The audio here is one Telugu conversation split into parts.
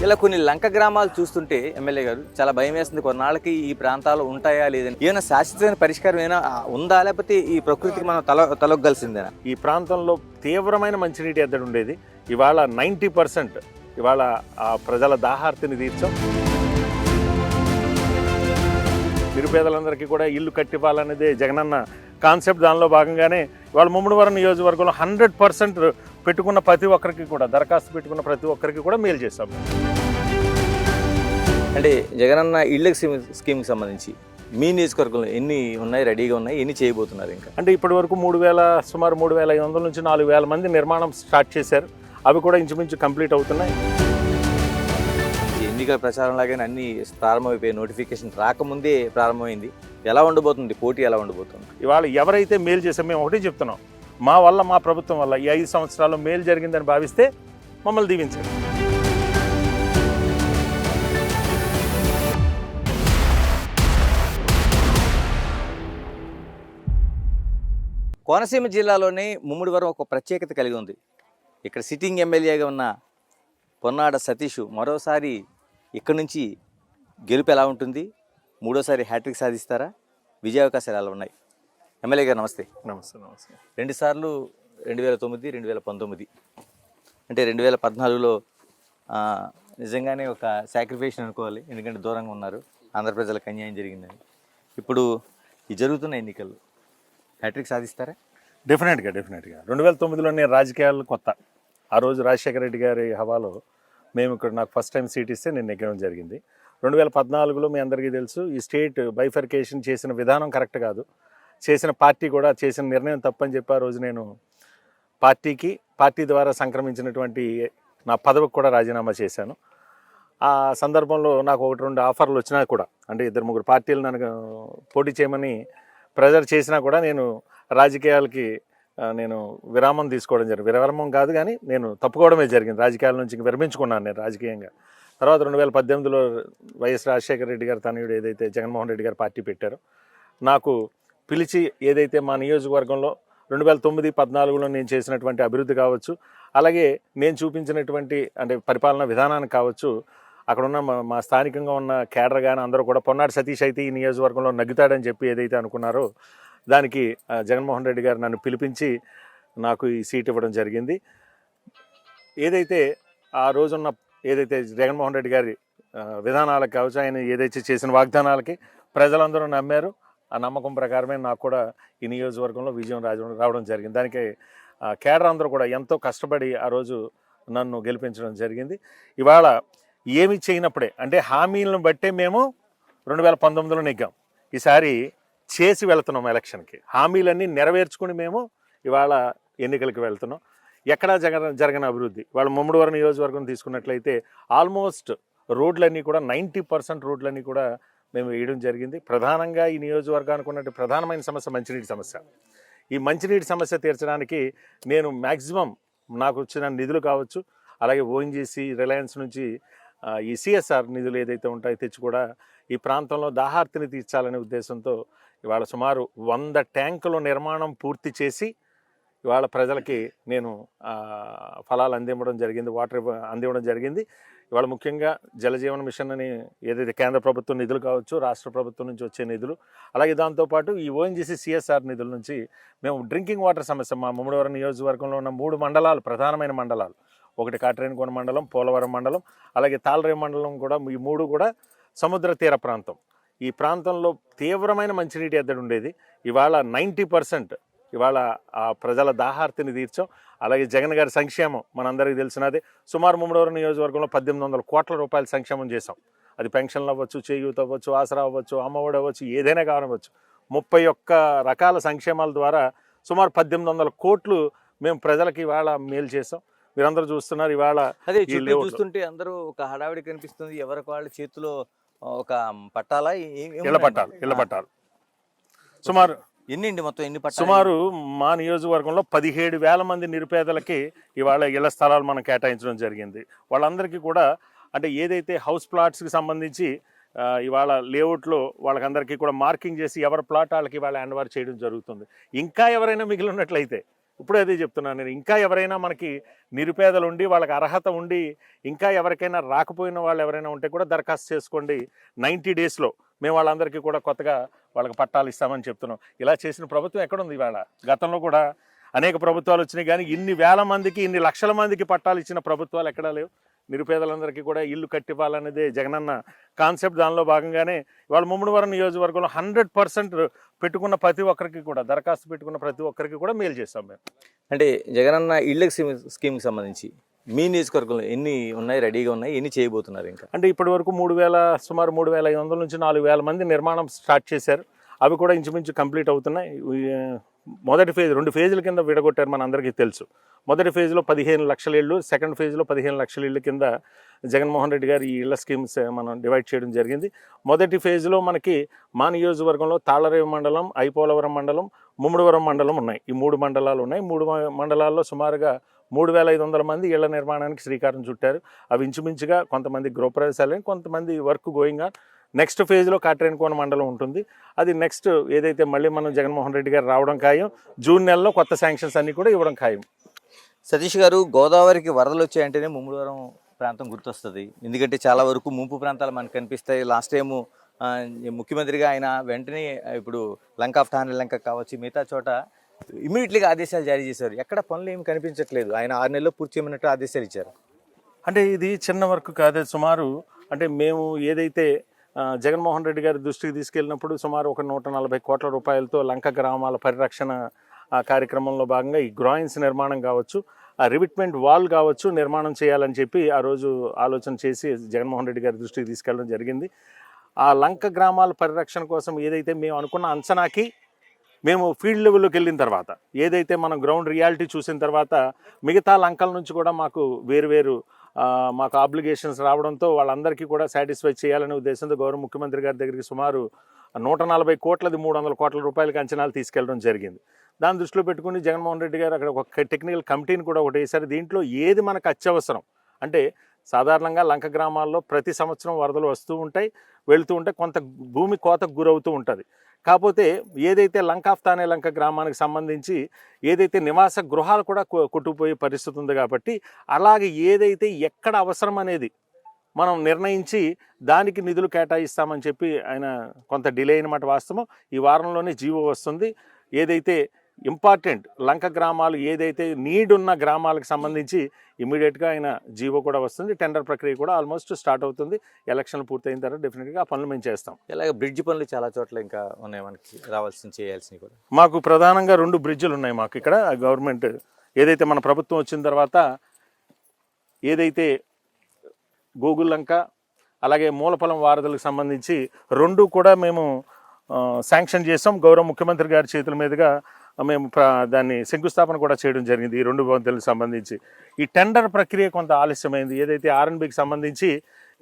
ఇలా కొన్ని లంక గ్రామాలు చూస్తుంటే ఎమ్మెల్యే గారు చాలా భయం వేస్తుంది. కొన్నాళ్ళకి ఈ ప్రాంతాలు ఉంటాయా లేదని, ఏమైనా శాశ్వతమైన పరిష్కారం ఏమైనా ఉందా, లేకపోతే ఈ ప్రకృతికి మనం తలొగ్గాల్సిందేనా? ఈ ప్రాంతంలో తీవ్రమైన మంచినీటి ఎద్దడి ఉండేది. ఇవాళ 90% ఇవాళ ఆ ప్రజల దాహార్తిని తీర్చాం. నిరుపేదలందరికీ కూడా ఇల్లు కట్టివ్వాలనేదే జగనన్న కాన్సెప్ట్. దానిలో భాగంగానే ఇవాళ ముమ్మడివరం నియోజకవర్గంలో 100% పెట్టుకున్న ప్రతి ఒక్కరికి కూడా, దరఖాస్తు పెట్టుకున్న ప్రతి ఒక్కరికి కూడా మేలు చేస్తాం. అంటే జగనన్న ఇళ్ళ స్కీమ్కి సంబంధించి మీ నియోజకవర్గంలో ఎన్ని ఉన్నాయి, రెడీగా ఉన్నాయి, ఎన్ని చేయబోతున్నారు ఇంకా? అంటే ఇప్పటి వరకు సుమారు 3,500 నుంచి 4,000 మంది నిర్మాణం స్టార్ట్ చేశారు. అవి కూడా ఇంచుమించు కంప్లీట్ అవుతున్నాయి. ఎన్నికల ప్రచారం లాగానే అన్ని ప్రారంభమైపోయి నోటిఫికేషన్ రాకముందే ప్రారంభమైంది. ఎలా ఉండబోతుంది పోటీ, ఎలా ఉండబోతుంది? ఇవాళ ఎవరైతే మేలు చేసాం, మేము ఒకటే చెప్తున్నాం, మా వల్ల, మా ప్రభుత్వం వల్ల ఈ 5 సంవత్సరాల్లో మేలు జరిగిందని భావిస్తే మమ్మల్ని దీవించండి. కోనసీమ జిల్లాలోనే ముమ్మిడివరం ఒక ప్రత్యేకత కలిగి ఉంది. ఇక్కడ సిట్టింగ్ ఎమ్మెల్యేగా ఉన్న పొన్నాడ సతీష్ మరోసారి ఇక్కడ నుంచి గెలుపు ఎలా ఉంటుంది, మూడోసారి హ్యాట్రిక్ సాధిస్తారా, విజయావకాశాలు ఎలా ఉన్నాయి? ఎమ్మెల్యే గారు నమస్తే. నమస్తే. నమస్తే. 2 సార్లు 2009, 2019, అంటే 2014లో నిజంగానే ఒక సాక్రిఫికేషన్ అనుకోవాలి, ఎందుకంటే దూరంగా ఉన్నారు, ఆంధ్ర ప్రజలకు అన్యాయం జరిగిందని. ఇప్పుడు ఈ జరుగుతున్న ఎన్నికల్లో హ్యాట్రిక్ సాధిస్తారా? డెఫినెట్గా. 2009లో నేను రాజకీయాలు కొత్త. ఆ రోజు రాజశేఖర రెడ్డి గారి హవాలో మేము ఇక్కడ, నాకు ఫస్ట్ టైం సీట్ ఇస్తే నేను నెగ్గడం జరిగింది. 2014లో మీ అందరికీ తెలుసు, ఈ స్టేట్ బైఫర్కేషన్ చేసిన విధానం కరెక్ట్ కాదు, చేసిన పార్టీ కూడా చేసిన నిర్ణయం తప్పని చెప్పి ఆ రోజు నేను పార్టీ ద్వారా సంక్రమించినటువంటి నా పదవికి కూడా రాజీనామా చేశాను. ఆ సందర్భంలో నాకు 1-2 ఆఫర్లు వచ్చినా కూడా, అంటే 2-3 పార్టీలు నన్ను పోటీ చేయమని ప్రెజర్ చేసినా కూడా నేను రాజకీయాలకి విరామం తీసుకోవడం జరిగింది. విరామం కాదు కానీ నేను తప్పుకోవడమే జరిగింది. రాజకీయాల నుంచి విరమించుకున్నాను నేను రాజకీయంగా. తర్వాత 2018లో వైఎస్ రాజశేఖర రెడ్డి గారు తనయుడు ఏదైతే జగన్మోహన్ రెడ్డి గారు పార్టీ పెట్టారో, నాకు పిలిచి ఏదైతే మా నియోజకవర్గంలో 2009-14లో నేను చేసినటువంటి అభివృద్ధి కావచ్చు, అలాగే నేను చూపించినటువంటి అంటే పరిపాలన విధానానికి కావచ్చు, అక్కడ ఉన్న మా స్థానికంగా ఉన్న కేడర్ కానీ అందరూ కూడా పొన్నాడు సతీష్ అయితే ఈ నియోజకవర్గంలో నగ్గుతాడని చెప్పి ఏదైతే అనుకున్నారో, దానికి జగన్మోహన్ రెడ్డి గారు నన్ను పిలిపించి నాకు ఈ సీట్ ఇవ్వడం జరిగింది. ఏదైతే ఆ రోజున్న ఏదైతే జగన్మోహన్ రెడ్డి గారి విధానాలకు కావచ్చు, ఆయన ఏదైతే చేసిన వాగ్దానాలకి ప్రజలందరూ నమ్మారు. ఆ నమ్మకం ప్రకారమే నాకు కూడా ఈ నియోజకవర్గంలో విజయం రావడం జరిగింది. దానికి కేడర్ అందరూ కూడా ఎంతో కష్టపడి ఆ రోజు నన్ను గెలిపించడం జరిగింది. ఇవాళ ఏమి చేయనప్పుడే, అంటే హామీలను బట్టే మేము 2019లో నెగ్గాం. ఈసారి చేసి వెళ్తున్నాం ఎలక్షన్కి. హామీలన్నీ నెరవేర్చుకుని మేము ఇవాళ ఎన్నికలకు వెళ్తున్నాం. ఎక్కడా జరగని అభివృద్ధి. ఇవాళ ముమ్మడివరం నియోజకవర్గం తీసుకున్నట్లయితే ఆల్మోస్ట్ రోడ్లన్నీ కూడా 90% రోడ్లన్నీ కూడా మేము వేయడం జరిగింది. ప్రధానంగా ఈ నియోజకవర్గానికి ఉన్నటువంటి ప్రధానమైన సమస్య మంచినీటి సమస్య. ఈ మంచినీటి సమస్య తీర్చడానికి నేను మ్యాక్సిమం నాకు వచ్చిన నిధులు కావచ్చు, అలాగే ఓఎన్జీసీ, రిలయన్స్ నుంచి ఈ సిఎస్ఆర్ నిధులు ఏదైతే ఉంటాయో తెచ్చి కూడా ఈ ప్రాంతంలో దాహార్తిని తీర్చాలనే ఉద్దేశంతో ఇవాళ సుమారు 100 ట్యాంకుల నిర్మాణం పూర్తి చేసి ఇవాళ ప్రజలకి నేను ఫలాలు అందివ్వడం జరిగింది, వాటర్ అందివ్వడం జరిగింది. ఇవాళ ముఖ్యంగా జలజీవన మిషన్ అని ఏదైతే కేంద్ర ప్రభుత్వం నిధులు కావచ్చు, రాష్ట్ర ప్రభుత్వం నుంచి వచ్చే నిధులు, అలాగే దాంతోపాటు ఈ ఓఎన్జీసీ సిఎస్ఆర్ నిధుల నుంచి మేము డ్రింకింగ్ వాటర్ సమస్య, మా ముమ్మడివరం నియోజకవర్గంలో ఉన్న 3 మండలాలు, ప్రధానమైన మండలాలు, ఒకటి కాట్రేనికోన మండలం, పోలవరం మండలం, అలాగే తాళరేవు మండలం కూడా, ఈ 3 కూడా సముద్ర తీర ప్రాంతం. ఈ ప్రాంతంలో తీవ్రమైన మంచినీటి ఎద్దడి ఉండేది. ఇవాళ 90% ఇవాళ ఆ ప్రజల దాహార్తిని తీర్చాం. అలాగే జగన్ గారి సంక్షేమం మనందరికీ తెలిసినదే. సుమారు ముమ్మడివరం నియోజకవర్గంలో 1,800 కోట్ల రూపాయల సంక్షేమం చేశాం. అది పెన్షన్లు అవ్వచ్చు, చేయూత అవ్వచ్చు, ఆసరా అవ్వచ్చు, అమ్మఒడి అవ్వచ్చు, ఏదైనా కావచ్చు. 31 రకాల సంక్షేమాల ద్వారా సుమారు 1,800 కోట్లు మేము ప్రజలకి ఇవాళ మేలు చేసాం. మీరందరూ చూస్తున్నారు. ఇవాళ అదే చూస్తుంటే అందరూ ఒక హడావిడి కనిపిస్తుంది. ఎవరికి వాళ్ళ చేతిలో ఒక పట్టాలా, ఇళ్ల పట్టాలు సుమారు ఎన్ని పట్టాలు? సుమారు మా నియోజకవర్గంలో 17,000 మంది నిరుపేదలకి ఇవాళ ఇళ్ల స్థలాలు మనం కేటాయించడం జరిగింది. వాళ్ళందరికీ కూడా, అంటే ఏదైతే హౌస్ ప్లాట్స్కి సంబంధించి ఇవాళ లేఅవుట్లో వాళ్ళకందరికీ కూడా మార్కింగ్ చేసి ఎవరి ప్లాట్ వాళ్ళకి ఇవాళ హ్యాండ్ ఓవర్ చేయడం జరుగుతుంది. ఇంకా ఎవరైనా మిగిలి ఉన్నట్లయితే ఇప్పుడు అదే చెప్తున్నాను నేను. ఇంకా ఎవరైనా మనకి నిరుపేదలు ఉండి వాళ్ళకి అర్హత ఉండి ఇంకా ఎవరికైనా రాకపోయిన వాళ్ళు ఎవరైనా ఉంటే కూడా దరఖాస్తు చేసుకోండి. 90 డేస్లో మేము వాళ్ళందరికీ కూడా కొత్తగా వాళ్ళకి పట్టాలు ఇస్తామని చెప్తున్నాం. ఇలా చేసిన ప్రభుత్వం ఎక్కడుంది ఇవాళ? గతంలో కూడా అనేక ప్రభుత్వాలు వచ్చినాయి, కానీ ఇన్ని వేల మందికి, ఇన్ని లక్షల మందికి పట్టాలు ఇచ్చిన ప్రభుత్వాలు ఎక్కడా లేవు. నిరుపేదలందరికీ కూడా ఇల్లు కట్టివ్వాలనేదే జగనన్న కాన్సెప్ట్. దానిలో భాగంగానే ఇవాళ ముమ్మడివరం నియోజకవర్గంలో 100% పెట్టుకున్న ప్రతి ఒక్కరికి కూడా, దరఖాస్తు పెట్టుకున్న ప్రతి ఒక్కరికి కూడా మేలు చేస్తాం మేము. అంటే జగనన్న ఇళ్ళ స్కీమ్కి సంబంధించి మీ నియోజకవర్గంలో ఎన్ని ఉన్నాయి, రెడీగా ఉన్నాయి, ఎన్ని చేయబోతున్నారు ఇంకా? అంటే ఇప్పటి వరకు సుమారు 3,500 నుంచి 4,000 మంది నిర్మాణం స్టార్ట్ చేశారు. అవి కూడా ఇంచుమించు కంప్లీట్ అవుతున్నాయి. మొదటి ఫేజ్ 2 ఫేజుల కింద విడగొట్టారు, మన అందరికీ తెలుసు. మొదటి ఫేజ్లో 15 లక్షల ఇళ్ళు, సెకండ్ ఫేజ్లో 15 లక్షల ఇళ్ళు కింద జగన్మోహన్ రెడ్డి గారు ఈ ఇళ్ల స్కీమ్స్ మనం డివైడ్ చేయడం జరిగింది. మొదటి ఫేజ్లో మనకి మా నియోజకవర్గంలో తాళరేవు మండలం, ఐపోలవరం మండలం, ముమ్మడివరం మండలం ఉన్నాయి. ఈ 3 మండలాలు ఉన్నాయి. 3 మండలాల్లో సుమారుగా 3,500 మంది ఇళ్ల నిర్మాణానికి శ్రీకారం చుట్టారు. అవి ఇంచుమించుగా కొంతమంది గృహప్రవేశాలని, కొంతమంది వర్క్ గోయింగ్ ఆన్. నెక్స్ట్ ఫేజ్లో కాట్రేనికోన మండలం ఉంటుంది. అది నెక్స్ట్ ఏదైతే మళ్ళీ మనం జగన్మోహన్ రెడ్డి గారు రావడం ఖాయం. జూన్ నెలలో కొత్త శాంక్షన్స్ అన్నీ కూడా ఇవ్వడం ఖాయం. సతీష్ గారు, గోదావరికి వరదలు వచ్చాయంటేనే ముమ్మడివరం ప్రాంతం గుర్తొస్తుంది. ఎందుకంటే చాలా వరకు ముంపు ప్రాంతాలు మనకు కనిపిస్తాయి. లాస్ట్ టైము ముఖ్యమంత్రిగా ఆయన వెంటనే ఇప్పుడు లంక ఆఫ్ ఠానే లంక కావచ్చు, మిగతా చోట ఇమీడియట్లీగా ఆదేశాలు జారీ చేశారు. ఎక్కడ పనులు ఏమి కనిపించట్లేదు. ఆయన 6 నెలల్లో పూర్తి చేయమన్నట్టు ఆదేశాలు ఇచ్చారు. అంటే ఇది చిన్న వర్క్ కాదు. సుమారు అంటే మేము ఏదైతే జగన్మోహన్ రెడ్డి గారి దృష్టికి తీసుకెళ్ళినప్పుడు సుమారు ఒక 140 కోట్ల రూపాయలతో లంక గ్రామాల పరిరక్షణ కార్యక్రమంలో భాగంగా ఈ గ్రాయిన్స్ నిర్మాణం కావచ్చు, ఆ రివిట్మెంట్ వాల్ కావచ్చు నిర్మాణం చేయాలని చెప్పి ఆ రోజు ఆలోచన చేసి జగన్మోహన్ రెడ్డి గారి దృష్టికి తీసుకెళ్ళడం జరిగింది. ఆ లంక గ్రామాల పరిరక్షణ కోసం ఏదైతే మేము అనుకున్న అంచనాకి మేము ఫీల్డ్ లెవెల్లోకి వెళ్ళిన తర్వాత, ఏదైతే మనం గ్రౌండ్ రియాలిటీ చూసిన తర్వాత మిగతా లంకల నుంచి కూడా మాకు వేరు మాకు ఆబ్లిగేషన్స్ రావడంతో వాళ్ళందరికీ కూడా సాటిస్ఫై చేయాలనే ఉద్దేశంతో గౌరవ ముఖ్యమంత్రి గారి దగ్గరికి సుమారు 140 కోట్లది 300 కోట్ల రూపాయలకి అంచనాలు తీసుకెళ్ళడం జరిగింది. దాన్ని దృష్టిలో పెట్టుకుని జగన్మోహన్ రెడ్డి గారు అక్కడ ఒక టెక్నికల్ కమిటీని కూడా ఒకటి వేశారు. దీంట్లో ఏది మనకు అత్యవసరం అంటే, సాధారణంగా లంక గ్రామాల్లో ప్రతి సంవత్సరం వరదలు వస్తూ ఉంటాయి, వెళుతూ ఉంటాయి, కొంత భూమి కోతకు గురవుతూ ఉంటుంది. కాకపోతే ఏదైతే లంక ఆఫ్ ఠానే లంక గ్రామానికి సంబంధించి ఏదైతే నివాస గృహాలు కూడా కొట్టుకుపోయే పరిస్థితి ఉంది కాబట్టి, అలాగే ఏదైతే ఎక్కడ అవసరం అనేది మనం నిర్ణయించి దానికి నిధులు కేటాయిస్తామని చెప్పి ఆయన కొంత డిలే అయినమాట వాస్తవం. ఈ వారంలోనే జీవో వస్తుంది. ఏదైతే ఇంపార్టెంట్ లంక గ్రామాలు, ఏదైతే నీడ్ ఉన్న గ్రామాలకు సంబంధించి ఇమీడియట్గా ఆయన జీవో కూడా వస్తుంది. టెండర్ ప్రక్రియ కూడా ఆల్మోస్ట్ స్టార్ట్ అవుతుంది. ఎలక్షన్లు పూర్తయిన తర్వాత డెఫినెట్గా ఆ పనులు మేము చేస్తాం. ఇలాగ బ్రిడ్జ్ పనులు చాలా చోట్ల ఇంకా ఉన్నాయి, మనకి చేయాల్సినవి కూడా. మాకు ప్రధానంగా 2 బ్రిడ్జిలు ఉన్నాయి. మాకు ఇక్కడ గవర్నమెంట్ ఏదైతే మన ప్రభుత్వం వచ్చిన తర్వాత ఏదైతే గోగుల్ లంక అలాగే మూలపొలం వారధులకు సంబంధించి 2 కూడా మేము శాంక్షన్ చేసాం. గౌరవ ముఖ్యమంత్రి గారి చేతుల మీదుగా మేము దాన్ని శంకుస్థాపన కూడా చేయడం జరిగింది. ఈ 2 వంతులకు సంబంధించి ఈ టెండర్ ప్రక్రియ కొంత ఆలస్యమైంది. ఏదైతే ఆర్ఎన్బికి సంబంధించి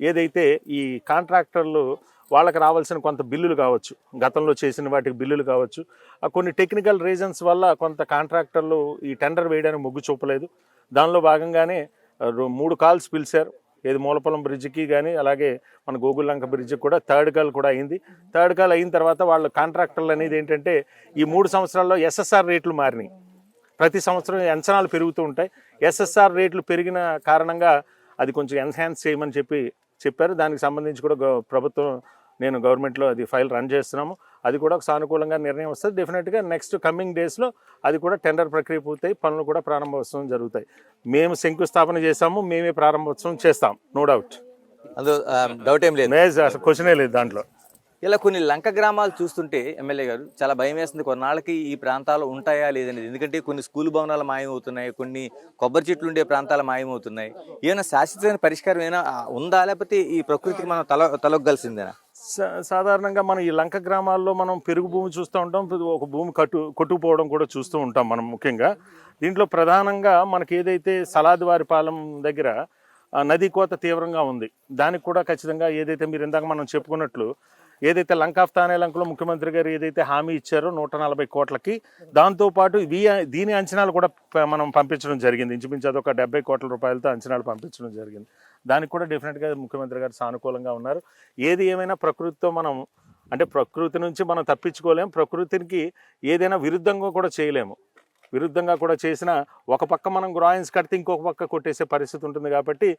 ఏదైతే ఈ కాంట్రాక్టర్లు వాళ్ళకి రావాల్సిన కొంత బిల్లులు కావచ్చు, గతంలో చేసిన వాటికి బిల్లులు కావచ్చు, కొన్ని టెక్నికల్ రీజన్స్ వల్ల కొంత కాంట్రాక్టర్లు ఈ టెండర్ వేయడానికి మొగ్గు చూపలేదు. దానిలో భాగంగానే 3 కాల్స్ పిలిచారు. ఏది మూలపొలం బ్రిడ్జికి కానీ అలాగే మన గోగుల్ లంక బ్రిడ్జికి కూడా 3rd కాల్ కూడా అయింది. 3rd కాల్ అయిన తర్వాత వాళ్ళు కాంట్రాక్టర్లు అనేది ఏంటంటే, ఈ 3 సంవత్సరాల్లో ఎస్ఎస్ఆర్ రేట్లు మారినాయి. ప్రతి సంవత్సరం అంచనాలు పెరుగుతూ ఉంటాయి. ఎస్ఎస్ఆర్ రేట్లు పెరిగిన కారణంగా అది కొంచెం ఎన్హాన్స్ చేయమని చెప్పారు. దానికి సంబంధించి కూడా ప్రభుత్వం, నేను గవర్నమెంట్లో అది ఫైల్ రన్ చేస్తున్నాము. అది కూడా సానుకూలంగా నిర్ణయం వస్తుంది. డెఫినెట్గా నెక్స్ట్ కమింగ్ డేస్లో అది కూడా టెండర్ ప్రక్రియ పూర్తయి పనులు కూడా ప్రారంభోత్సవం జరుగుతాయి. మేము శంకుస్థాపన చేస్తాము, మేమే ప్రారంభోత్సవం చేస్తాం, నో డౌట్. అందులో డౌట్ ఏం లేదు, అసలు క్వశ్చనే లేదు దాంట్లో. ఇలా కొన్ని లంక గ్రామాలు చూస్తుంటే ఎమ్మెల్యే గారు చాలా భయం వేస్తుంది. కొన్నాళ్ళకి ఈ ప్రాంతాలు ఉంటాయా లేదనేది. ఎందుకంటే కొన్ని స్కూల్ భవనాలు మాయమవుతున్నాయి, కొన్ని కొబ్బరి చెట్లు ఉండే ప్రాంతాలు మాయమవుతున్నాయి. ఏమైనా శాశ్వతమైన పరిష్కారం ఏమైనా ఉందా, లేకపోతే ఈ ప్రకృతికి మనం తలొగ్గాల్సిందేనా? సాధారణంగా మనం ఈ లంక గ్రామాల్లో మనం పెరుగు భూమి చూస్తూ ఉంటాం, ఒక భూమి కొట్టుకుపోవడం కూడా చూస్తూ ఉంటాం మనం. ముఖ్యంగా దీంట్లో ప్రధానంగా మనకి ఏదైతే సలాదివారిపాలెం దగ్గర నదీ కోత తీవ్రంగా ఉంది. దానికి కూడా ఖచ్చితంగా ఏదైతే మీరు ఇందాక మనం చెప్పుకున్నట్లు ఏదైతే లంక ఆఫ్ ఠానే లంకలో ముఖ్యమంత్రి గారు ఏదైతే హామీ ఇచ్చారో 140 కోట్లకి, దాంతోపాటు దీని అంచనాలు కూడా మనం పంపించడం జరిగింది. ఇంచుమించు అదొక 70 కోట్ల రూపాయలతో అంచనాలు పంపించడం జరిగింది. దానికి కూడా డెఫినెట్గా ముఖ్యమంత్రి గారు సానుకూలంగా ఉన్నారు. ఏది ఏమైనా ప్రకృతితో మనం, అంటే ప్రకృతి నుంచి మనం తప్పించుకోలేము, ప్రకృతికి ఏదైనా విరుద్ధంగా కూడా చేయలేము. విరుద్ధంగా కూడా చేసినా ఒక పక్క మనం గ్రాయిన్స్ కడితే ఇంకొక పక్క కొట్టేసే పరిస్థితి ఉంటుంది. కాబట్టి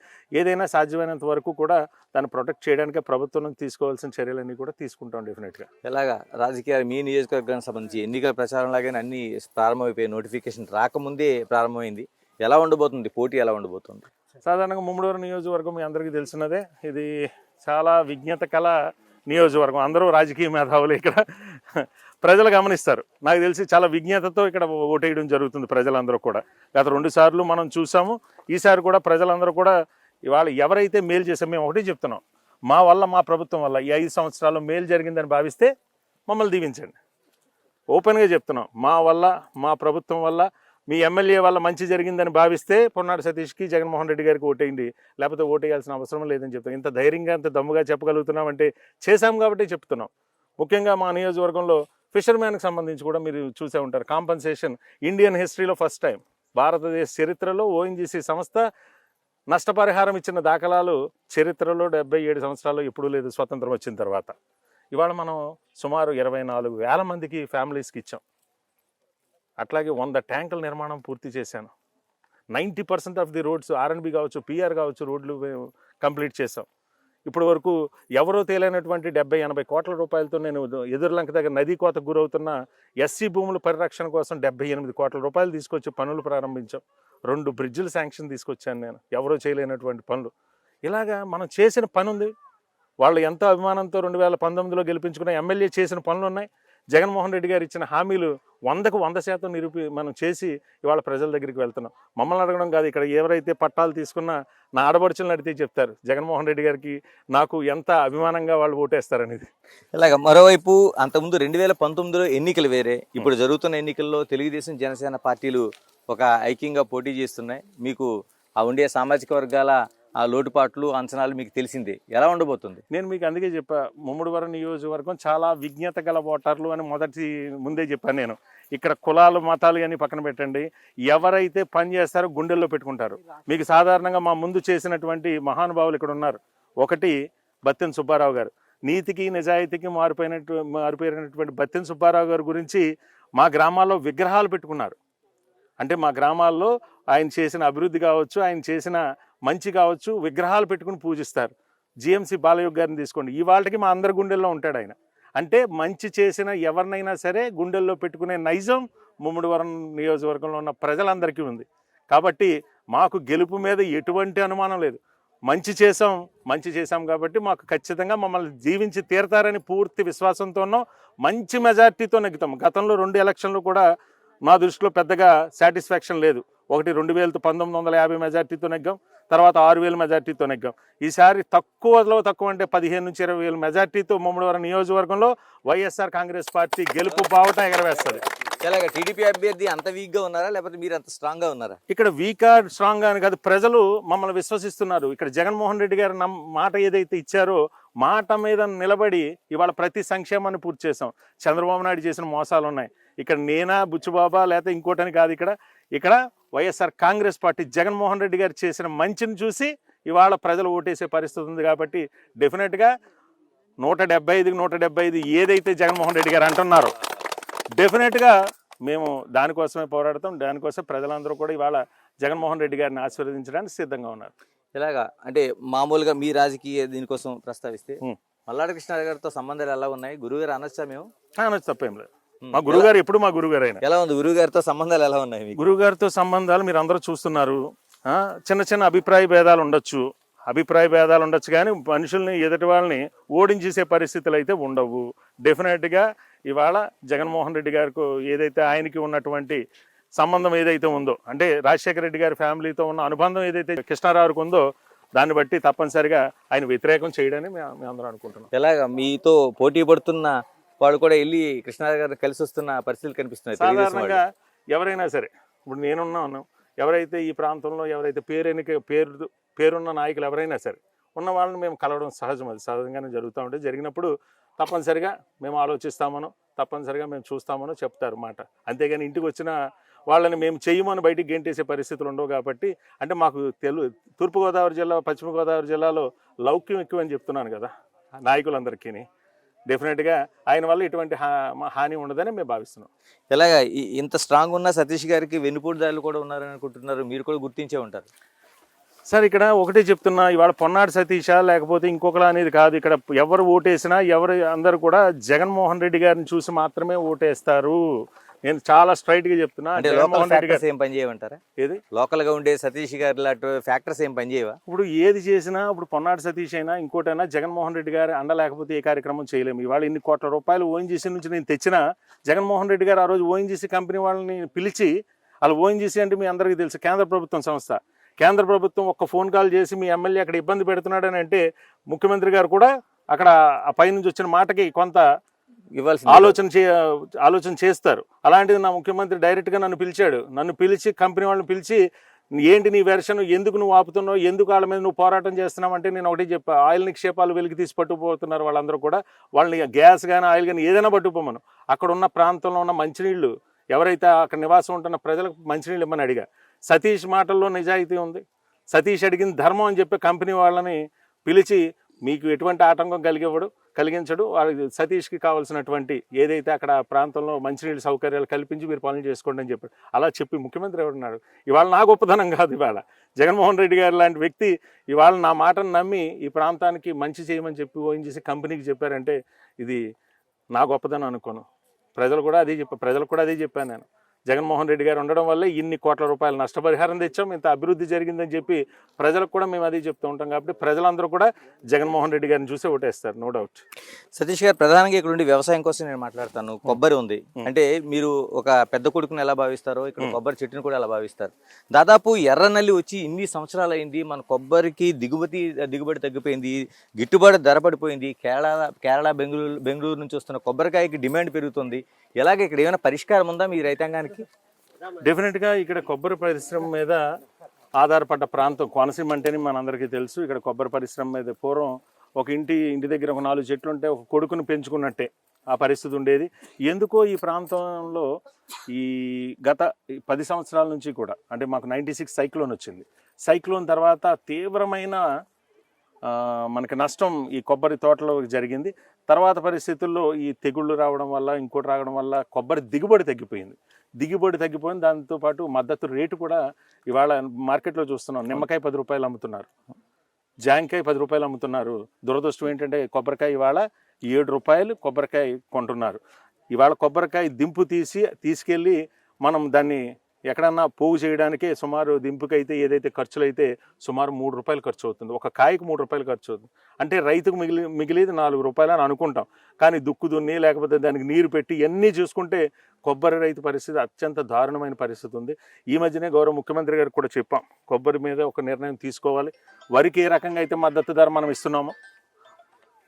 ఏదైనా సాధ్యమైనంత వరకు కూడా దాన్ని ప్రొటెక్ట్ చేయడానికి ప్రభుత్వం నుంచి తీసుకోవాల్సిన చర్యలన్నీ కూడా తీసుకుంటాం డెఫినెట్గా. ఎలాగా రాజకీయాలు మీ నియోజకవర్గానికి సంబంధించి ఎన్నికల ప్రచారం లాగానే అన్ని ప్రారంభమైపోయి నోటిఫికేషన్ రాకముందే ప్రారంభమైంది. ఎలా ఉండబోతుంది పోటీ, ఎలా ఉండబోతుంది? సాధారణంగా ముమ్మడివరం నియోజకవర్గం మీ అందరికీ తెలిసినదే. ఇది చాలా విజ్ఞత కల నియోజకవర్గం. అందరూ రాజకీయ మేధావులు ఇక్కడ ప్రజలు గమనిస్తారు. నాకు తెలిసి చాలా విజ్ఞతతో ఇక్కడ ఓటేయడం జరుగుతుంది ప్రజలందరూ కూడా. గత 2 సార్లు మనం చూసాము. ఈసారి కూడా ప్రజలందరూ కూడా ఇవాళ ఎవరైతే మేలు చేసాం, మేము ఒకటే చెప్తున్నాం, మా వల్ల, మా ప్రభుత్వం వల్ల ఈ 5 సంవత్సరాలు మేలు జరిగిందని భావిస్తే మమ్మల్ని దీవించండి. ఓపెన్గా చెప్తున్నాం, మా వల్ల, మా ప్రభుత్వం వల్ల, మీ ఎమ్మెల్యే వల్ల మంచి జరిగిందని భావిస్తే పొన్నాడు సతీష్కి, జగన్మోహన్ రెడ్డి గారికి ఓటేయండి, లేకపోతే ఓటేయాల్సిన అవసరం లేదని చెప్తాం. ఇంత ధైర్యంగా, ఇంత దమ్ముగా చెప్పగలుగుతున్నాం అంటే చేశాం కాబట్టి చెప్తున్నాం. ముఖ్యంగా మా నియోజకవర్గంలో ఫిషర్మ్యాన్కి సంబంధించి కూడా మీరు చూసే ఉంటారు. కాంపన్సేషన్ ఇండియన్ హిస్టరీలో ఫస్ట్ టైం, భారతదేశ చరిత్రలో ఓఎన్జీసీ సంస్థ నష్టపరిహారం ఇచ్చిన దాఖలాలు చరిత్రలో 77 సంవత్సరాలు ఎప్పుడూ లేదు స్వతంత్రం వచ్చిన తర్వాత. ఇవాళ మనం సుమారు 24,000 మందికి ఫ్యామిలీస్కి ఇచ్చాం. అట్లాగే 100 ట్యాంకుల నిర్మాణం పూర్తి చేశాను. 90% ఆఫ్ ది రోడ్స్ ఆర్ఎన్బి కావచ్చు, పిఆర్ కావచ్చు, రోడ్లు కంప్లీట్ చేసాం. ఇప్పటి వరకు ఎవరో తేలైనటువంటి 70-80 కోట్ల రూపాయలతో నేను ఎదురులంక దగ్గర నదీ కోతకు గురవుతున్న ఎస్సీ భూముల పరిరక్షణ కోసం 78 కోట్ల రూపాయలు తీసుకొచ్చి పనులు ప్రారంభించాం. 2 బ్రిడ్జిలు శాంక్షన్ తీసుకొచ్చాను నేను, ఎవరో చేయలేనటువంటి పనులు. ఇలాగా మనం చేసిన పని ఉంది. వాళ్ళు ఎంతో అభిమానంతో 2019లో గెలిపించుకున్న ఎమ్మెల్యే చేసిన పనులు ఉన్నాయి. జగన్మోహన్ రెడ్డి గారు ఇచ్చిన హామీలు 100కు 100% మనం చేసి ఇవాళ ప్రజల దగ్గరికి వెళ్తున్నాం. మమ్మల్ని అడగడం కాదు, ఇక్కడ ఎవరైతే పట్టాలు తీసుకున్నా నా ఆడబడుచులను అడిగితే చెప్తారు జగన్మోహన్ రెడ్డి గారికి నాకు ఎంత అభిమానంగా వాళ్ళు ఓటేస్తారనేది. ఇలాగ మరోవైపు అంతకుముందు 2019లో ఎన్నికలు వేరే, ఇప్పుడు జరుగుతున్న ఎన్నికల్లో తెలుగుదేశం, జనసేన పార్టీలు ఒక ఐక్యంగా పోటీ చేస్తున్నాయి. మీకు ఆ ఉండే సామాజిక వర్గాల ఆ లోటుపాట్లు, అంచనాలు మీకు తెలిసిందే. ఎలా ఉండబోతుంది? నేను మీకు అందుకే చెప్పా, ముమ్మడివరం నియోజకవర్గం చాలా విజ్ఞత గల ఓటర్లు అని ముందే చెప్పాను నేను. ఇక్కడ కులాలు, మతాలు అని పక్కన పెట్టండి, ఎవరైతే పని చేస్తారో గుండెల్లో పెట్టుకుంటారు. మీకు సాధారణంగా మా ముందు చేసినటువంటి మహానుభావులు ఇక్కడ ఉన్నారు. ఒకటి బత్తెన సుబ్బారావు గారు, నీతికి నిజాయితీకి మారిపోయినటువంటి బత్తెన సుబ్బారావు గారి గురించి మా గ్రామాల్లో విగ్రహాలు పెట్టుకున్నారు. అంటే మా గ్రామాల్లో ఆయన చేసిన అభివృద్ధి కావచ్చు, ఆయన చేసిన మంచి కావచ్చు, విగ్రహాలు పెట్టుకుని పూజిస్తారు. జిఎంసి బాలయ్య గారిని తీసుకోండి, ఇవాళకి మా అందరి గుండెల్లో ఉంటాడు ఆయన. అంటే మంచి చేసిన ఎవరినైనా సరే గుండెల్లో పెట్టుకునే నైజం ముమ్మడివరం నియోజకవర్గంలో ఉన్న ప్రజలందరికీ ఉంది. కాబట్టి మాకు గెలుపు మీద ఎటువంటి అనుమానం లేదు. మంచి చేసాం కాబట్టి మాకు ఖచ్చితంగా మమ్మల్ని జీవించి తీరతారని పూర్తి విశ్వాసంతో ఉన్నాం. మంచి మెజార్టీతో నెగ్గుతాం. గతంలో 2 ఎలక్షన్లు కూడా మా దృష్టిలో పెద్దగా సాటిస్ఫాక్షన్ లేదు. ఒకటి 1950 మెజార్టీతో నెగ్గాం, తర్వాత 6,000 మెజార్టీతో నెగ్గాం. ఈసారి తక్కువలో తక్కువ అంటే 15 నుంచి 20,000 మెజార్టీతో ముమ్మడివరం నియోజకవర్గంలో వైఎస్ఆర్ కాంగ్రెస్ పార్టీ గెలుపు బావుట ఎగరవేస్తుంది. ఎలాగ టీడీపీ అభ్యర్థి అంత వీక్గా ఉన్నారా, లేకపోతే మీరు అంత స్ట్రాంగ్గా ఉన్నారా? ఇక్కడ వీకా స్ట్రాంగ్గా అని కాదు, ప్రజలు మమ్మల్ని విశ్వసిస్తున్నారు. ఇక్కడ జగన్మోహన్ రెడ్డి గారు మాట ఏదైతే ఇచ్చారో మాట మీద నిలబడి ఇవాళ ప్రతి సంక్షేమాన్ని పూర్తి చేసాం. చంద్రబాబు నాయుడు చేసిన మోసాలు ఉన్నాయి. ఇక్కడ నేనా, బుచ్చుబాబా, లేకపోతే ఇంకోటని కాదు, ఇక్కడ వైఎస్ఆర్ కాంగ్రెస్ పార్టీ జగన్మోహన్ రెడ్డి గారు చేసిన మంచిని చూసి ఇవాళ ప్రజలు ఓటేసే పరిస్థితి ఉంది. కాబట్టి డెఫినెట్గా 175 ఏదైతే జగన్మోహన్ రెడ్డి గారు అంటున్నారో డెఫినెట్గా మేము దానికోసమే పోరాడతాం. దానికోసం ప్రజలందరూ కూడా ఇవాళ జగన్మోహన్ రెడ్డి గారిని ఆశీర్వదించడానికి సిద్ధంగా ఉన్నారు. ఇలాగా అంటే మామూలుగా మీ రాజకీయ దీనికోసం ప్రస్తావిస్తే మల్లాడి కృష్ణ గారితో సంబంధాలు ఎలా ఉన్నాయి? గురువుగారు అనొచ్చా? మేము అనొచ్చు, తప్పేం లేదు. మా గురుగారు ఎప్పుడు మా గురుగారు అయినా. ఎలా ఉంది గురువుగారితో సంబంధాలు, ఎలా ఉన్నాయి? గురుగారితో సంబంధాలు మీరు అందరూ చూస్తున్నారు. చిన్న చిన్న అభిప్రాయ భేదాలు ఉండొచ్చు కానీ మనుషుల్ని, ఎదుటి వాళ్ళని ఓడించేసే పరిస్థితులు అయితే ఉండవు. డెఫినెట్గా ఇవాళ జగన్మోహన్ రెడ్డి గారికి ఏదైతే ఆయనకి ఉన్నటువంటి సంబంధం ఏదైతే ఉందో, అంటే రాజశేఖర రెడ్డి గారి ఫ్యామిలీతో ఉన్న అనుబంధం ఏదైతే కృష్ణారావుకి ఉందో, దాన్ని బట్టి తప్పనిసరిగా ఆయన వ్యతిరేకం చేయడని మేము అందరం అనుకుంటున్నాం. ఎలాగా మీతో పోటీ పడుతున్న వాళ్ళు కూడా వెళ్ళి కృష్ణారావు గారు కలిసి వస్తున్న పరిస్థితులు కనిపిస్తున్నాయి? సాధారణంగా ఎవరైనా సరే, ఇప్పుడు నేనున్నాను, ఎవరైతే ఈ ప్రాంతంలో ఎవరైతే పేరున్న నాయకులు ఎవరైనా సరే ఉన్న వాళ్ళని మేము కలవడం సహజం. అది సహజంగానే జరుగుతూ ఉంటుంది. జరిగినప్పుడు తప్పనిసరిగా మేము ఆలోచిస్తామనో, తప్పనిసరిగా మేము చూస్తామనో చెప్తారు మాట. అంతేగాని ఇంటికి వచ్చిన వాళ్ళని మేము చెయ్యమని బయటికి గెంటేసే పరిస్థితులు ఉండవు. కాబట్టి అంటే మాకు తూర్పుగోదావరి జిల్లా, పశ్చిమ గోదావరి జిల్లాలో లౌక్యం ఎక్కువ అని చెప్తున్నాను కదా నాయకులందరికీ. డెఫినెట్గా ఆయన వల్ల ఎటువంటి హాని ఉండదని మేము భావిస్తున్నాం. ఇలాగ ఇంత స్ట్రాంగ్ ఉన్న సతీష్ గారికి వెన్నుపోటుదారులు కూడా ఉన్నారని అనుకుంటున్నారు, మీరు కూడా గుర్తించే ఉంటారు. సార్ ఇక్కడ ఒకటే చెప్తున్నా, ఇవాళ పొన్నాడు సతీషా లేకపోతే ఇంకొకలా అనేది కాదు. ఇక్కడ ఎవరు ఓటేసినా అందరూ కూడా జగన్మోహన్ రెడ్డి గారిని చూసి మాత్రమే ఓటేస్తారు. నేను చాలా స్ట్రైట్గా చెప్తున్నా. జగన్మోహన్ రెడ్డి గారు ఏం పని చేయమంటారా? ఏది లోకల్గా ఉండే సతీష్ గారి లాంటి ఫ్యాక్టర్స్ ఏం పని చేయవా? ఇప్పుడు ఏది చేసినా, ఇప్పుడు పొన్నాడు సతీష్ అయినా ఇంకోటైనా జగన్మోహన్ రెడ్డి గారు అండ లేకపోతే ఏ కార్యక్రమం చేయలేము. ఇవాళ ఇన్ని కోట్ల రూపాయలు ఓఎన్జీసీ నుంచి నేను తెచ్చినా, జగన్మోహన్ రెడ్డి గారు ఆ రోజు ఓఎన్జీసీ కంపెనీ వాళ్ళని పిలిచి, వాళ్ళు ఓఎన్జీసీ అంటే మీ అందరికీ తెలుసు కేంద్ర ప్రభుత్వం సంస్థ, కేంద్ర ప్రభుత్వం ఒక్క ఫోన్ కాల్ చేసి మీ ఎమ్మెల్యే అక్కడ ఇబ్బంది పెడుతున్నాడని అంటే ముఖ్యమంత్రి గారు కూడా అక్కడ ఆ పైనుంచి వచ్చిన మాటకి కొంత ఆలోచన చేస్తారు. అలాంటిది నా ముఖ్యమంత్రి డైరెక్ట్గా నన్ను పిలిచాడు. నన్ను పిలిచి కంపెనీ వాళ్ళని పిలిచి, ఏంటి నీ వెర్షన్, ఎందుకు నువ్వు ఆపుతున్నావు, ఎందుకు వాళ్ళ మీద నువ్వు పోరాటం చేస్తున్నావు అంటే నేను ఒకటి చెప్పా, ఆయిల్ నిక్షేపాలు వెలికి తీసి పట్టుకుపోతున్నారు వాళ్ళందరూ కూడా. వాళ్ళని గ్యాస్ కానీ ఆయిల్ కానీ ఏదైనా పట్టుకుపోమను. అక్కడ ఉన్న ప్రాంతంలో ఉన్న మంచినీళ్ళు, ఎవరైతే అక్కడ నివాసం ఉంటున్న ప్రజలకు మంచినీళ్ళు ఇమ్మని అడిగా. సతీష్ మాటల్లో నిజాయితీ ఉంది. సతీష్ అడిగిన ధర్మం అని చెప్పి కంపెనీ వాళ్ళని పిలిచి, మీకు ఎటువంటి ఆటంకం కలిగించడు, వాళ్ళకి సతీష్కి కావాల్సినటువంటి ఏదైతే అక్కడ ప్రాంతంలో మంచినీళ్ళ సౌకర్యాలు కల్పించి మీరు పనులు చేసుకోండి అని చెప్పాడు. అలా చెప్పి ముఖ్యమంత్రి ఎవరున్నాడు? ఇవాళ నా గొప్పదనం కాదు, ఇవాళ జగన్మోహన్ రెడ్డి గారు లాంటి వ్యక్తి ఇవాళ నా మాటను నమ్మి ఈ ప్రాంతానికి మంచి చేయమని చెప్పి ఓఎన్జీసీ కంపెనీకి చెప్పారంటే ఇది నా గొప్పదనం అనుకోను. ప్రజలు కూడా అదే చెప్పాను నేను. జగన్మోహన్ రెడ్డి గారు ఉండడం వల్లే ఇన్ని కోట్ల రూపాయలు నష్టపరిహారం తెచ్చాం, ఇంత అభివృద్ధి జరిగిందని చెప్పి ప్రజలకు కూడా మేము అదే చెప్తూ ఉంటాం. కాబట్టి ప్రజలందరూ కూడా జగన్మోహన్ రెడ్డి గారిని చూసే ఓటేస్తారు, నో డౌట్. సతీష్ గారు, ప్రధానంగా ఇక్కడ ఉండి వ్యవసాయం కోసం నేను మాట్లాడతాను. కొబ్బరి ఉంది అంటే మీరు ఒక పెద్ద కొడుకుని ఎలా భావిస్తారో ఇక్కడ కొబ్బరి చెట్టుని కూడా ఎలా భావిస్తారు. దాదాపు ఎర్రనల్లి వచ్చి ఇన్ని సంవత్సరాలు అయింది, మన కొబ్బరికి దిగుబడి తగ్గిపోయింది, గిట్టుబాటు ధర పడిపోయింది. కేరళ బెంగళూరు నుంచి వస్తున్న కొబ్బరికాయకి డిమాండ్ పెరుగుతుంది. ఎలాగ ఇక్కడ ఏమైనా పరిష్కారం ఉందా మీ రైతాంగానికి? డెఫినెట్గా ఇక్కడ కొబ్బరి పరిశ్రమ మీద ఆధారపడ్డ ప్రాంతం కోనసీమ అంటేనే మనందరికీ తెలుసు. ఇక్కడ కొబ్బరి పరిశ్రమ మీద పూర్వం ఒక ఇంటి దగ్గర ఒక 4 చెట్లు ఉంటే ఒక కొడుకుని పెంచుకున్నట్టే ఆ పరిస్థితి ఉండేది. ఎందుకో ఈ ప్రాంతంలో ఈ గత 10 సంవత్సరాల నుంచి కూడా, అంటే మాకు 96 సైక్లోన్ వచ్చింది. సైక్లోన్ తర్వాత తీవ్రమైన మనకి నష్టం ఈ కొబ్బరి తోటలో జరిగింది. తర్వాత పరిస్థితుల్లో ఈ తెగుళ్ళు రావడం వల్ల, ఇంకోటి రావడం వల్ల కొబ్బరి దిగుబడి తగ్గిపోయింది. దాంతోపాటు మద్దతు రేటు కూడా ఇవాళ మార్కెట్లో చూస్తున్నాం. నిమ్మకాయ 10 రూపాయలు అమ్ముతున్నారు, జాంకాయ 10 రూపాయలు అమ్ముతున్నారు. దురదృష్టం ఏంటంటే కొబ్బరికాయ ఇవాళ 7 రూపాయలు కొబ్బరికాయ కొంటున్నారు. ఇవాళ కొబ్బరికాయ దింపు తీసుకెళ్ళి మనం దాన్ని ఎక్కడన్నా పోగు చేయడానికే సుమారు దింపుకైతే ఏదైతే ఖర్చులు అయితే సుమారు 3 రూపాయలు ఖర్చు అవుతుంది. ఒక కాయకు 3 రూపాయలు ఖర్చు అవుతుంది. అంటే రైతుకు మిగిలేది 4 రూపాయలు అని అనుకుంటాం. కానీ దుక్కు దున్ని లేకపోతే దానికి నీరు పెట్టి ఇవన్నీ చూసుకుంటే కొబ్బరి రైతు పరిస్థితి అత్యంత దారుణమైన పరిస్థితి ఉంది. ఈ మధ్యనే గౌరవ ముఖ్యమంత్రి గారికి కూడా చెప్పాం, కొబ్బరి మీద ఒక నిర్ణయం తీసుకోవాలి. వరికి ఏ రకంగా అయితే మద్దతు ధర మనం ఇస్తున్నామో,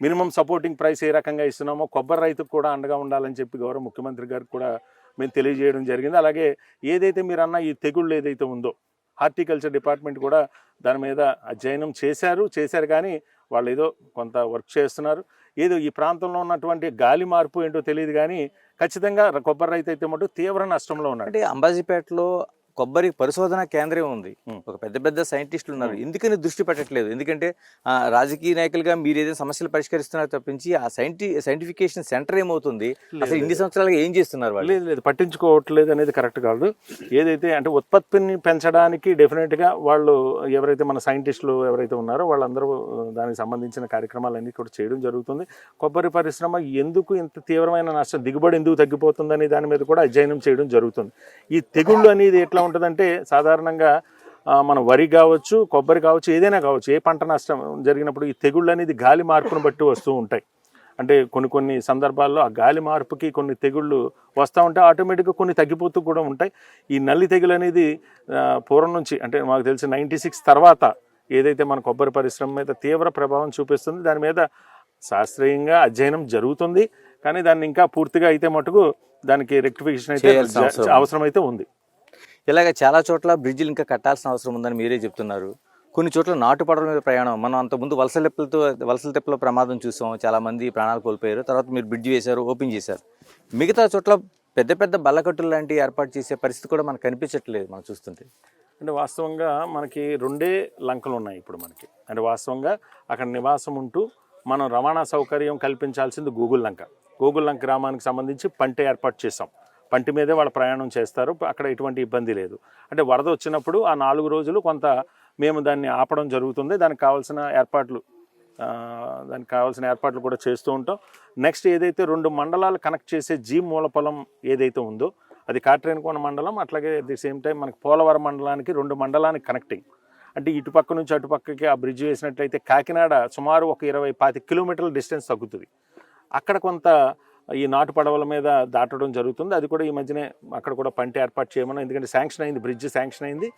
మినిమం సపోర్టింగ్ ప్రైస్ ఏ రకంగా ఇస్తున్నామో, కొబ్బరి రైతుకు కూడా అండగా ఉండాలని చెప్పి గౌరవ ముఖ్యమంత్రి గారికి కూడా మేము తెలియజేయడం జరిగింది. అలాగే ఏదైతే మీరు అన్న ఈ తెగుళ్ళు ఏదైతే ఉందో, హార్టికల్చర్ డిపార్ట్మెంట్ కూడా దాని మీద అధ్యయనం చేశారు కానీ వాళ్ళు ఏదో కొంత వర్క్ చేస్తున్నారు. ఏదో ఈ ప్రాంతంలో ఉన్నటువంటి గాలి మార్పు ఏంటో తెలియదు కానీ ఖచ్చితంగా కొబ్బరి రైతు అయితే మటు తీవ్ర నష్టంలో ఉన్నాడు. అంటే అంబాజీపేటలో కొబ్బరి పరిశోధన కేంద్రం ఉంది, ఒక పెద్ద సైంటిస్టులు ఉన్నారు. ఎందుకని దృష్టి పెట్టట్లేదు? ఎందుకంటే రాజకీయ నాయకులుగా మీరు ఏదైనా సమస్యలు పరిష్కరిస్తున్నారు తప్పించి ఆ సైంటిఫికేషన్ సెంటర్ ఏమవుతుంది? అసలు ఇన్ని సంవత్సరాలుగా ఏం చేస్తున్నారు వాళ్ళు? లేదు, పట్టించుకోవట్లేదు అనేది కరెక్ట్ కాదు. ఏదైతే అంటే ఉత్పత్తిని పెంచడానికి డెఫినెట్గా వాళ్ళు ఎవరైతే మన సైంటిస్టులు ఎవరైతే ఉన్నారో వాళ్ళందరూ దానికి సంబంధించిన కార్యక్రమాలన్నీ కూడా చేయడం జరుగుతుంది. కొబ్బరి పరిశ్రమ ఎందుకు ఇంత తీవ్రమైన నష్టం, దిగుబడి ఎందుకు తగ్గిపోతుందని దాని మీద కూడా అధ్యయనం చేయడం జరుగుతుంది. ఈ తెగుళ్ళు అనేది ఎట్లా ఉంటుందంటే సాధారణంగా మన వరి కావచ్చు, కొబ్బరి కావచ్చు, ఏదైనా కావచ్చు, ఏ పంట నష్టం జరిగినప్పుడు ఈ తెగుళ్ళు అనేది గాలి మార్పును బట్టి వస్తూ ఉంటాయి. అంటే కొన్ని సందర్భాల్లో ఆ గాలి మార్పుకి కొన్ని తెగుళ్ళు వస్తూ ఉంటాయి, ఆటోమేటిక్గా కొన్ని తగ్గిపోతూ కూడా ఉంటాయి. ఈ నల్లి తెగులు అనేది పూర్వం నుంచి, అంటే మాకు తెలిసి 96 తర్వాత ఏదైతే మన కొబ్బరి పరిశ్రమ మీద తీవ్ర ప్రభావం చూపిస్తుంది, దాని మీద శాస్త్రీయంగా అధ్యయనం జరుగుతుంది. కానీ దాన్ని ఇంకా పూర్తిగా అయితే మటుకు దానికి రెక్టిఫికేషన్ అయితే అవసరం అయితే ఉంది. ఇలాగ చాలా చోట్ల బ్రిడ్జిలు ఇంకా కట్టాల్సిన అవసరం ఉందని మీరే చెప్తున్నారు. కొన్ని చోట్ల నాటు పడవల మీద ప్రయాణం, మనం అంతకుముందు వలసల తెప్పలో ప్రమాదం చూసాం, చాలామంది ప్రాణాలు కోల్పోయారు. తర్వాత మీరు బ్రిడ్జి వేశారు, ఓపెన్ చేశారు. మిగతా చోట్ల పెద్ద బల్లకట్టులు లాంటివి ఏర్పాటు చేసే పరిస్థితి కూడా మనకు కనిపించట్లేదు మనం చూస్తుంటే. అంటే వాస్తవంగా మనకి 2 లంకలు ఉన్నాయి ఇప్పుడు మనకి. అంటే వాస్తవంగా అక్కడ నివాసం ఉంటూ మనం రవాణా సౌకర్యం కల్పించాల్సింది గూగుల్ లంక. గూగుల్ లంక గ్రామానికి సంబంధించి పంటె ఏర్పాటు చేసాం. పంటి మీదే వాళ్ళు ప్రయాణం చేస్తారు, అక్కడ ఎటువంటి ఇబ్బంది లేదు. అంటే వరద వచ్చినప్పుడు ఆ 4 రోజులు కొంత మేము దాన్ని ఆపడం జరుగుతుంది. దానికి కావాల్సిన ఏర్పాట్లు కూడా చేస్తూ ఉంటాం. నెక్స్ట్ ఏదైతే 2 మండలాలు కనెక్ట్ చేసే జీ మూలపొలం ఏదైతే ఉందో అది కాట్రేనికోన మండలం, అట్లాగే అట్ ది సేమ్ టైం మనకి పోలవరం మండలానికి 2 మండలానికి కనెక్టింగ్. అంటే ఇటుపక్క నుంచి అటుపక్కకి ఆ బ్రిడ్జ్ వేసినట్లయితే కాకినాడ సుమారు ఒక 20-25 కిలోమీటర్ల డిస్టెన్స్ తగ్గుతుంది. అక్కడ కొంత ఈ నాటు పడవల మీద దాటడం జరుగుతుంది. అది కూడా ఈ మధ్యనే అక్కడ కూడా పంట ఏర్పాటు చేయమని, ఎందుకంటే శాంక్షన్ అయింది, బ్రిడ్జ్ శాంక్షన్ అయింది.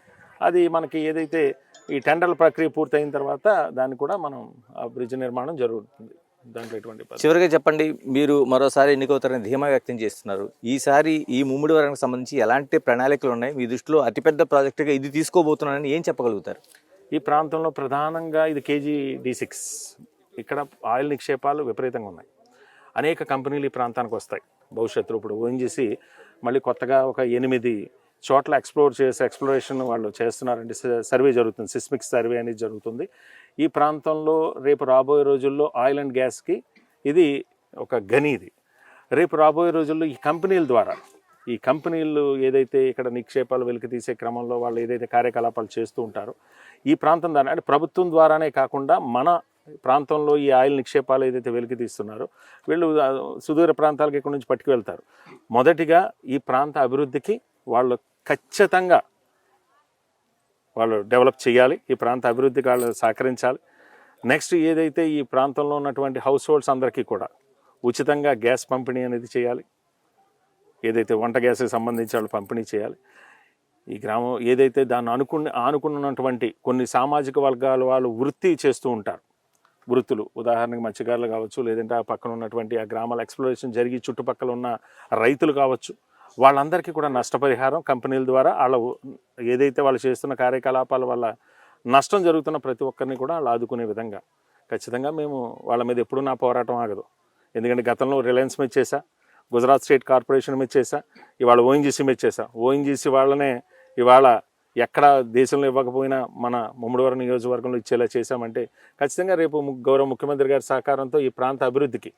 అది మనకి ఏదైతే ఈ టెండర్ల ప్రక్రియ పూర్తయిన తర్వాత దాన్ని కూడా మనం ఆ బ్రిడ్జ్ నిర్మాణం జరుగుతుంది. దాంట్లో ఎటువంటి చివరిగా చెప్పండి, మీరు మరోసారి ఎన్నికవుతారని ధీమా వ్యక్తం చేస్తున్నారు. ఈసారి ఈ ముమ్మిడివరానికి సంబంధించి ఎలాంటి ప్రణాళికలు ఉన్నాయి? మీ దృష్టిలో అతిపెద్ద ప్రాజెక్టుగా ఇది తీసుకోబోతున్నారని ఏం చెప్పగలుగుతారు? ఈ ప్రాంతంలో ప్రధానంగా ఇది KG-D6. ఇక్కడ ఆయిల్ నిక్షేపాలు విపరీతంగా ఉన్నాయి. అనేక కంపెనీలు ఈ ప్రాంతానికి వస్తాయి భవిష్యత్తులో. ఇప్పుడు ONGC మళ్ళీ కొత్తగా ఒక 8 చోట్ల ఎక్స్ప్లోరేషన్ వాళ్ళు చేస్తున్నారండి. సర్వే జరుగుతుంది, సిస్మిక్ సర్వే అనేది జరుగుతుంది. ఈ ప్రాంతంలో రేపు రాబోయే రోజుల్లో ఆయిల్ అండ్ గ్యాస్కి ఇది ఒక గని. ఇది రేపు రాబోయే రోజుల్లో ఈ కంపెనీల ద్వారా, ఈ కంపెనీలు ఏదైతే ఇక్కడ నిక్షేపాలు వెలికి తీసే క్రమంలో వాళ్ళు ఏదైతే కార్యకలాపాలు చేస్తూ ఉంటారో ఈ ప్రాంతం ద్వారా, అంటే ప్రభుత్వం ద్వారానే కాకుండా మన ప్రాంతంలో ఈ ఆయిల్ నిక్షేపాలు ఏదైతే వెలికి తీస్తున్నారో వీళ్ళు సుదూర ప్రాంతాలకు ఇక్కడ నుంచి పట్టుకు వెళ్తారు. మొదటిగా ఈ ప్రాంత అభివృద్ధికి వాళ్ళు ఖచ్చితంగా వాళ్ళు డెవలప్ చేయాలి. ఈ ప్రాంత అభివృద్ధికి వాళ్ళు సహకరించాలి. నెక్స్ట్ ఏదైతే ఈ ప్రాంతంలో ఉన్నటువంటి హౌస్ హోల్డ్స్ అందరికీ కూడా ఉచితంగా గ్యాస్ పంపిణీ అనేది చేయాలి. ఏదైతే వంట గ్యాస్కి సంబంధించి వాళ్ళు పంపిణీ చేయాలి. ఈ గ్రామం ఏదైతే దాన్ని ఆనుకున్నటువంటి కొన్ని సామాజిక వర్గాల వాళ్ళు వృత్తి చేస్తూ ఉంటారు. వృత్తులు ఉదాహరణకు మత్స్యకారులు కావచ్చు, లేదంటే ఆ పక్కన ఉన్నటువంటి ఆ గ్రామాల ఎక్స్ప్లోరేషన్ జరిగి చుట్టుపక్కల ఉన్న రైతులు కావచ్చు, వాళ్ళందరికీ కూడా నష్టపరిహారం కంపెనీల ద్వారా వాళ్ళ ఏదైతే వాళ్ళు చేస్తున్న కార్యకలాపాల వల్ల నష్టం జరుగుతున్న ప్రతి ఒక్కరిని కూడా వాళ్ళు ఆదుకునే విధంగా ఖచ్చితంగా మేము వాళ్ళ మీద ఎప్పుడూ నా పోరాటం ఆగదు. ఎందుకంటే గతంలో రిలయన్స్ మీద చేశా, గుజరాత్ స్టేట్ కార్పొరేషన్ మీద చేశా, ఇవాళ ONGC మీద చేశా. ONGC వాళ్ళనే ఇవాళ ఎక్కడ దేశంలో ఇవ్వకపోయినా మన ముమ్మడివరం నియోజకవర్గంలో ఇచ్చేలా చేశామంటే ఖచ్చితంగా రేపు గౌరవ ముఖ్యమంత్రి గారి సహకారంతో ఈ ప్రాంత అభివృద్ధికి,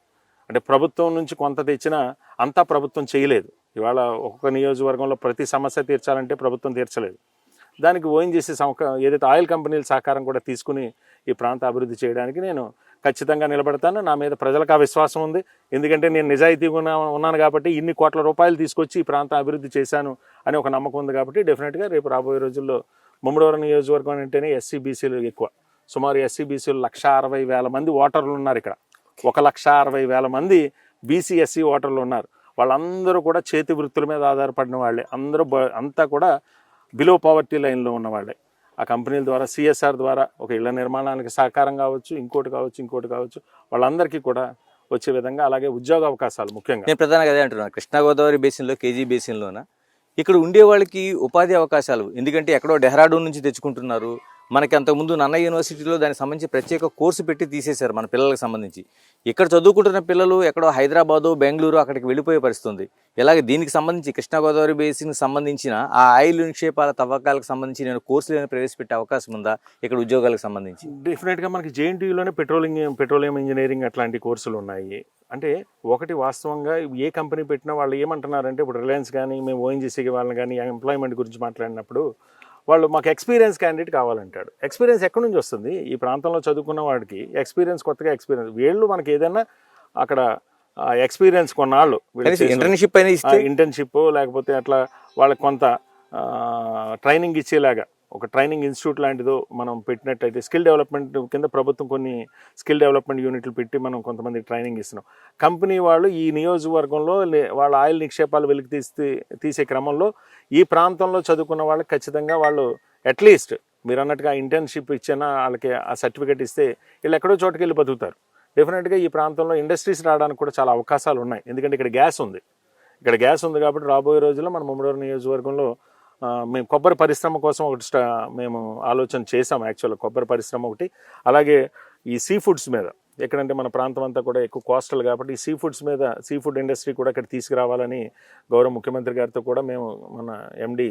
అంటే ప్రభుత్వం నుంచి కొంత తెచ్చినా అంతా ప్రభుత్వం చేయలేదు. ఇవాళ ఒక్కొక్క నియోజకవర్గంలో ప్రతి సమస్య తీర్చాలంటే ప్రభుత్వం తీర్చలేదు. దానికి ONGC ఏదైతే ఆయిల్ కంపెనీల సహకారం కూడా తీసుకుని ఈ ప్రాంత అభివృద్ధి చేయడానికి నేను ఖచ్చితంగా నిలబడతాను. నా మీద ప్రజలకు ఆ విశ్వాసం ఉంది. ఎందుకంటే నేను నిజాయితీగా ఉన్నాను కాబట్టి ఇన్ని కోట్ల రూపాయలు తీసుకొచ్చి ఈ ప్రాంత అభివృద్ధి చేశాను అని ఒక నమ్మకం ఉంది. కాబట్టి డెఫినెట్గా రేపు రాబోయే రోజుల్లో ముమ్మడివరం నియోజకవర్గం అంటేనే SC/BCలు ఎక్కువ. సుమారు SC/BCలు 1,60,000 మంది ఓటర్లు ఉన్నారు. ఇక్కడ 1,60,000 మంది BC/SC ఓటర్లు ఉన్నారు. వాళ్ళందరూ కూడా చేతి వృత్తుల మీద ఆధారపడిన వాళ్ళే. అంతా కూడా బిలో పావర్టీ లైన్లో ఉన్న వాళ్ళే. ఆ కంపెనీల ద్వారా CSR ద్వారా ఒక ఇళ్ల నిర్మాణానికి సహకారం కావచ్చు, ఇంకోటి కావచ్చు వాళ్ళందరికీ కూడా వచ్చే విధంగా, అలాగే ఉద్యోగ అవకాశాలు ముఖ్యంగా. నేను ప్రధానంగా అదే అంటున్నాను. కృష్ణా గోదావరి బేసిన్లో, KG బేసిన్లోన ఇక్కడ ఉండే వాళ్ళకి ఉపాధి అవకాశాలు, ఎందుకంటే ఎక్కడో డెహ్రాడూన్ నుంచి తెచ్చుకుంటున్నారు. మనకి అంతకుముందు నన్న యూనివర్సిటీలో దానికి సంబంధించి ప్రత్యేక కోర్సు పెట్టి తీసేశారు మన పిల్లలకు సంబంధించి. ఇక్కడ చదువుకుంటున్న పిల్లలు ఎక్కడో హైదరాబాదు, బెంగళూరు అక్కడికి వెళ్ళిపోయే పరిస్థితి ఉంది. ఇలాగే దీనికి సంబంధించి కృష్ణా గోదావరి బేసిన్కి సంబంధించిన ఆ ఆయిల్ నిక్షేపాల తవ్వకాలకు సంబంధించి నేను కోర్సులను ప్రవేశపెట్టే అవకాశం ఉందా ఇక్కడ ఉద్యోగాలకు సంబంధించి? డెఫినెట్గా మనకి JNTUలోనే పెట్రోలియం ఇంజనీరింగ్ అట్లాంటి కోర్సులు ఉన్నాయి. అంటే ఒకటి వాస్తవంగా ఏ కంపెనీ పెట్టినా వాళ్ళు ఏమంటున్నారంటే, ఇప్పుడు రిలయన్స్ కానీ మేము ONGCకి వాళ్ళని కానీ ఎంప్లాయ్మెంట్ గురించి మాట్లాడినప్పుడు వాళ్ళు మాకు ఎక్స్పీరియన్స్ క్యాండిడేట్ కావాలంటాడు. ఎక్స్పీరియన్స్ ఎక్కడి నుంచి వస్తుంది? ఈ ప్రాంతంలో చదువుకున్న వాడికి కొత్తగా ఎక్స్పీరియన్స్ వీళ్ళు మనకి ఏదైనా అక్కడ ఎక్స్పీరియన్స్ కొన్నాళ్ళు ఇంటర్న్షిప్ లేకపోతే అట్లా వాళ్ళకి కొంత ట్రైనింగ్ ఇచ్చేలాగా ఒక ట్రైనింగ్ ఇన్స్టిట్యూట్ లాంటిదో మనం పెట్టినట్టయితే స్కిల్ డెవలప్మెంట్ కింద ప్రభుత్వం కొన్ని స్కిల్ డెవలప్మెంట్ యూనిట్లు పెట్టి మనం కొంతమందికి ట్రైనింగ్ ఇస్తున్నాం. కంపెనీ వాళ్ళు ఈ నియోజకవర్గంలో వాళ్ళ ఆయిల్ నిక్షేపాలు వెలికి తీసే క్రమంలో ఈ ప్రాంతంలో చదువుకున్న వాళ్ళకి ఖచ్చితంగా వాళ్ళు అట్లీస్ట్ మీరు అన్నట్టుగా ఇంటర్న్షిప్ ఇచ్చినా వాళ్ళకి ఆ సర్టిఫికేట్ ఇస్తే వీళ్ళు ఎక్కడో చోటుకి వెళ్ళి బతుకుతారు. డెఫినెట్గా ఈ ప్రాంతంలో ఇండస్ట్రీస్ రావడానికి కూడా చాలా అవకాశాలు ఉన్నాయి. ఎందుకంటే ఇక్కడ గ్యాస్ ఉంది కాబట్టి రాబోయే రోజుల్లో మన ముమ్మడివరం నియోజకవర్గంలో మేము కొబ్బరి పరిశ్రమ కోసం ఒకటి మేము ఆలోచన చేసాం. యాక్చువల్గా కొబ్బరి పరిశ్రమ ఒకటి, అలాగే ఈ సీ ఫుడ్స్ మీద, ఎక్కడంటే మన ప్రాంతం అంతా కూడా ఎక్కువ కోస్టల్ కాబట్టి ఈ సీ ఫుడ్ ఇండస్ట్రీ కూడా ఇక్కడ తీసుకురావాలని గౌరవ ముఖ్యమంత్రి గారితో కూడా మేము మన MD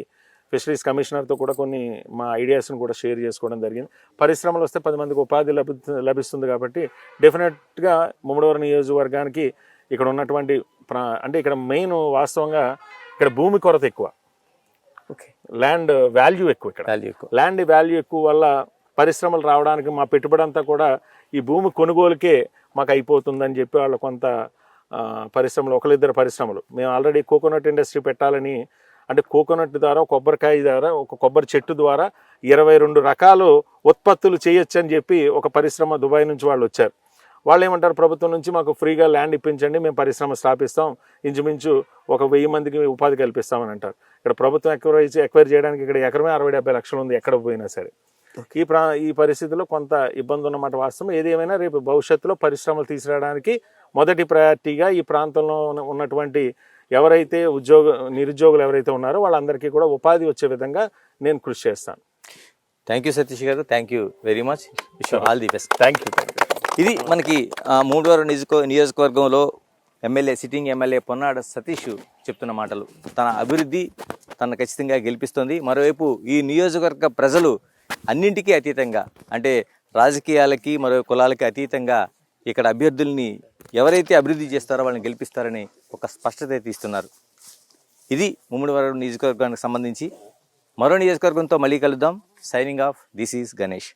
ఫిషరీస్ కమిషనర్తో కూడా కొన్ని మా ఐడియాస్ని కూడా షేర్ చేసుకోవడం జరిగింది. పరిశ్రమలు వస్తే 10 మందికి ఉపాధి లభిస్తుంది కాబట్టి డెఫినెట్గా ముమ్మడివరం నియోజకవర్గానికి ఇక్కడ ఉన్నటువంటి అంటే ఇక్కడ మెయిన్ వాస్తవంగా ఇక్కడ భూమి కొరత ఎక్కువ, ఓకే, ల్యాండ్ వాల్యూ ఎక్కువ. ఇక్కడ వాల్యూ ఎక్కువ, ల్యాండ్ వాల్యూ ఎక్కువ వల్ల పరిశ్రమలు రావడానికి మా పెట్టుబడి అంతా కూడా ఈ భూమి కొనుగోలుకే మాకు అయిపోతుందని చెప్పి వాళ్ళు కొంత పరిశ్రమలు, ఒకరిద్దరు పరిశ్రమలు, మేము ఆల్రెడీ కోకోనట్ ఇండస్ట్రీ పెట్టాలని, అంటే కోకోనట్ ద్వారా, కొబ్బరికాయ ద్వారా, ఒక కొబ్బరి చెట్టు ద్వారా 22 రకాలు ఉత్పత్తులు చేయొచ్చు అని చెప్పి ఒక పరిశ్రమ దుబాయ్ నుంచి వాళ్ళు వచ్చారు. వాళ్ళు ఏమంటారు, ప్రభుత్వం నుంచి మాకు ఫ్రీగా ల్యాండ్ ఇప్పించండి, మేము పరిశ్రమ స్థాపిస్తాం, ఇంచుమించు 1000 మందికి ఉపాధి కల్పిస్తామని అంటారు. ఇక్కడ ప్రభుత్వం ఎక్వైర్ చేయడానికి ఇక్కడ ఎకరమే 60-70 లక్షలు ఉంది ఎక్కడ పోయినా సరే. ఈ పరిస్థితిలో కొంత ఇబ్బంది ఉన్నమాట వాస్తవం. ఏది ఏమైనా రేపు భవిష్యత్తులో పరిశ్రమలు తీసుకురావడానికి మొదటి ప్రయారిటీగా ఈ ప్రాంతంలో ఉన్నటువంటి ఎవరైతే నిరుద్యోగులు ఎవరైతే ఉన్నారో వాళ్ళందరికీ కూడా ఉపాధి వచ్చే విధంగా నేను కృషి చేస్తాను. థ్యాంక్ యూ సతీష్ గారు, thank you very much, wish all the best. Thank you. ఇది మనకి ముమ్మడివరం నియోజకవర్గంలో సిట్టింగ్ ఎమ్మెల్యే పొన్నాడ సతీష్ చెప్తున్న మాటలు. తన అభివృద్ధి తన ఖచ్చితంగా గెలిపిస్తుంది. మరోవైపు ఈ నియోజకవర్గ ప్రజలు అన్నింటికీ అతీతంగా, అంటే రాజకీయాలకి మరో కులాలకి అతీతంగా ఇక్కడ అభ్యర్థుల్ని ఎవరైతే అభివృద్ధి చేస్తారో వాళ్ళని గెలిపిస్తారని ఒక స్పష్టత తీస్తున్నారు. ఇది ముమ్మడివరం నియోజకవర్గానికి సంబంధించి. మరో నియోజకవర్గంతో మళ్ళీ కలుద్దాం. Signing off, this is Ganesh.